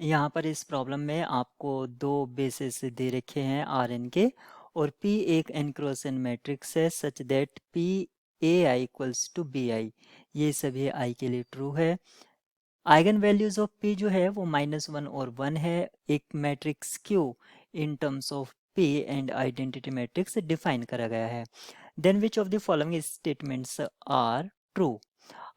यहाँ पर इस प्रॉब्लम में आपको दो बेसिस दे रखे हैं आर एन के, और पी एक एन क्रॉस एन मैट्रिक्स है such that P A I equals to B I. ये सभी आई के लिए ट्रू है। आइगन वैल्यूज ऑफ पी जो है वो -1 और 1 है। एक matrix Q in terms of P and identity matrix define करा गया है। Then which of the following statements are true.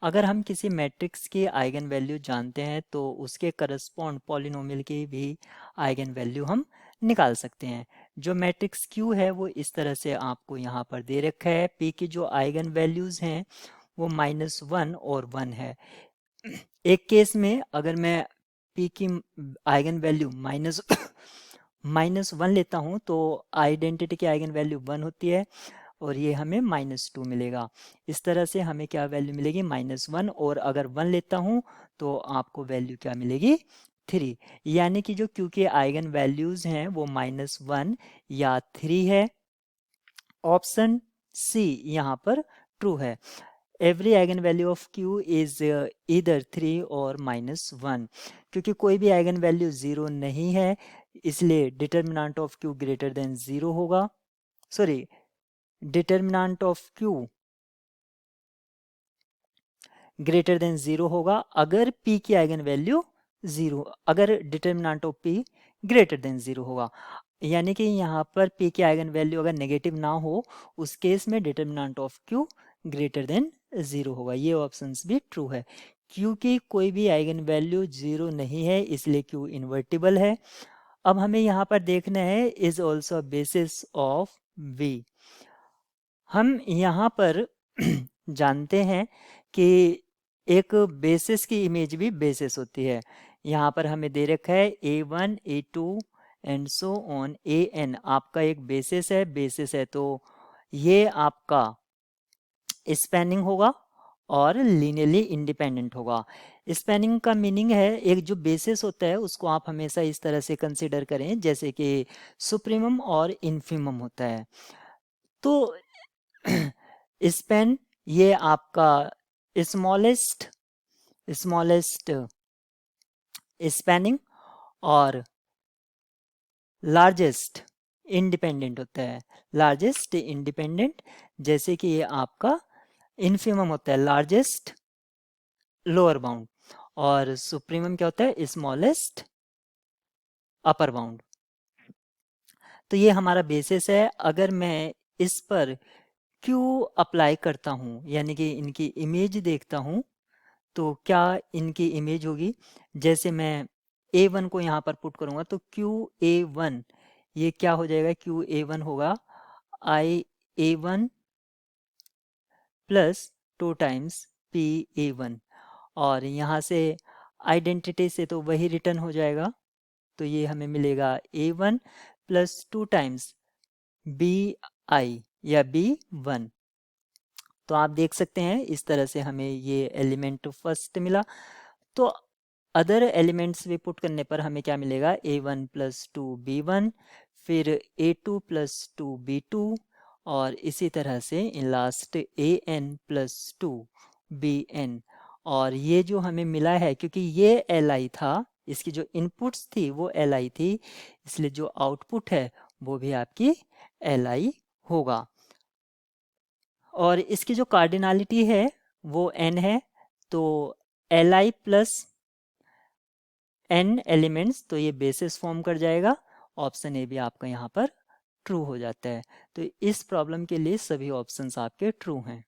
अगर हम किसी मैट्रिक्स की आइगन वैल्यू जानते हैं तो उसके करस्पॉन्ड पॉलिनोमियल की भी आइगन वैल्यू हम निकाल सकते हैं। जो मैट्रिक्स क्यू है वो इस तरह से आपको यहाँ पर दे रखा है। पी की जो आइगन वैल्यूज हैं वो -1 और 1 है। एक केस में अगर मैं पी की आइगन वैल्यू -1 लेता हूँ तो आइडेंटिटी की आइगन वैल्यू 1 होती है, और ये हमें -2 मिलेगा। इस तरह से हमें क्या वैल्यू मिलेगी, -1, और अगर 1 लेता हूँ तो आपको वैल्यू क्या मिलेगी, 3। यानी कि जो क्यू के आइगन वैल्यूज हैं वो -1 या 3 है। ऑप्शन सी यहाँ पर ट्रू है। Every eigen value of Q is इधर 3 और -1। क्योंकि कोई भी आइगन वैल्यू 0 नहीं है, इसलिए determinant of Q greater than 0 होगा। Sorry, determinant of Q greater than 0 होगा अगर p की आइगन वैल्यू 0, अगर determinant of p greater than 0 होगा। यानी कि यहाँ पर p की आइगन वैल्यू अगर नेगेटिव ना हो उस केस में determinant of q greater than 0 होगा। ये ऑप्शंस भी ट्रू है। q की कोई भी आइगन वैल्यू 0 नहीं है, इसलिए q इन्वर्टिबल है। अब हमें यहाँ पर देखना है is also basis of v। हम यहाँ पर जानते हैं कि एक बेसिस की इमेज भी बेसिस होती है। यहाँ पर हमें दे रखा है A1, A2 and so on AN आपका एक बेसिस है तो ये आपका स्पैनिंग होगा और लीनियरली इंडिपेंडेंट होगा। स्पैनिंग का मीनिंग है एक जो बेसिस होता है उसको आप हमेशा इस तरह से कंसिडर करें जैसे कि सुप्रीमम और इन्फीमम होता है। तो स्पेन ये आपका स्मॉलेस्ट स्पैनिंग और लार्जेस्ट इंडिपेंडेंट होता है। लार्जेस्ट इंडिपेंडेंट, जैसे कि ये आपका इन्फीमम होता है लार्जेस्ट लोअर बाउंड, और सुप्रीमम क्या होता है स्मॉलेस्ट अपर बाउंड। तो ये हमारा बेसिस है। अगर मैं इस पर क्यू अप्लाई करता हूँ यानी कि इनकी इमेज देखता हूँ तो क्या इनकी इमेज होगी, जैसे मैं A1 को यहाँ पर पुट करूँगा तो QA1 ये क्या हो जाएगा, QA1 होगा IA1 प्लस 2 टाइम्स PA1, और यहाँ से आइडेंटिटी से तो वही रिटर्न हो जाएगा, तो ये हमें मिलेगा A1 प्लस 2 टाइम्स BI या B1। तो आप देख सकते हैं इस तरह से हमें ये एलिमेंट फर्स्ट मिला। तो अदर एलिमेंट्स भी पुट करने पर हमें क्या मिलेगा, A1 प्लस 2B1, फिर A2 प्लस 2B2, और इसी तरह से in last AN plus 2BN। और ये जो हमें मिला है क्योंकि ये Li था, इसकी जो इनपुट्स थी वो Li थी, इसलिए जो आउटपुट है वो भी आपकी Li होगा। और इसकी जो कार्डिनलिटी है वो n है, तो Li प्लस n एलिमेंट्स, तो ये बेसिस फॉर्म कर जाएगा। ऑप्शन ए भी आपका यहाँ पर ट्रू हो जाता है। तो इस प्रॉब्लम के लिए सभी ऑप्शंस आपके ट्रू हैं।